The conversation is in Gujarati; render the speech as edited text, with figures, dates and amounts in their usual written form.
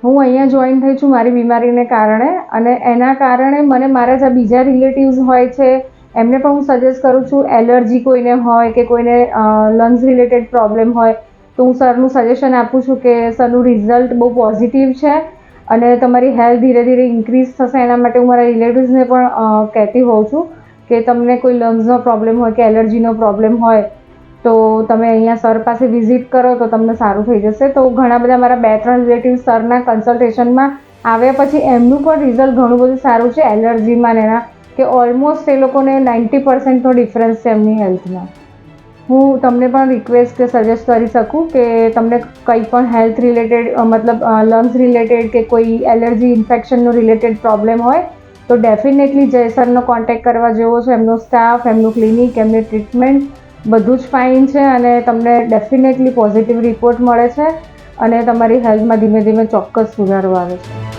હું અહીંયા જોઈન થઈ છું મારી બીમારીને કારણે, અને એના કારણે મને મારા જે બીજા રિલેટિવ્સ હોય છે એમને પણ હું સજેસ્ટ કરું છું. એલર્જી કોઈને હોય કે કોઈને લંગ્સ રિલેટેડ પ્રોબ્લેમ હોય તો હું સરનું સજેશન આપું છું કે સરનું રિઝલ્ટ બહુ પોઝિટિવ છે અને તમારી હેલ્થ ધીરે ધીરે ઇન્ક્રીઝ થશે. એના માટે હું મારા રિલેટિવ્સને પણ કહેતી હોઉં છું કે તમને કોઈ લંગ્સનો પ્રોબ્લેમ હોય કે એલર્જીનો પ્રોબ્લેમ હોય તો તમે અહીંયા સર પાસે વિઝિટ કરો તો તમને સારું થઈ જશે. તો ઘણા બધા મારા 2-3 રિલેટિવ્સ સરના કન્સલ્ટેશનમાં આવ્યા પછી એમનું પણ રિઝલ્ટ ઘણું બધું સારું છે એલર્જીમાં ને એના, કે ઓલમોસ્ટ એ લોકોને 90%નો ડિફરન્સ છે એમની હેલ્થમાં. હું તમને પણ રિક્વેસ્ટ કે સજેસ્ટ કરી શકું કે તમને કંઈ પણ હેલ્થ રિલેટેડ મતલબ લંગ્સ રિલેટેડ કે કોઈ એલર્જી ઇન્ફેક્શનનો રિલેટેડ પ્રોબ્લેમ હોય તો ડેફિનેટલી જય સરનો કોન્ટેક્ટ કરવા જેવો છે. એમનો સ્ટાફ, એમનું ક્લિનિક, એમની ટ્રીટમેન્ટ બધું જ ફાઇન છે અને તમને ડેફિનેટલી પોઝિટિવ રિપોર્ટ મળે છે અને તમારી હેલ્થમાં ધીમે ધીમે ચોક્કસ સુધારો આવે છે.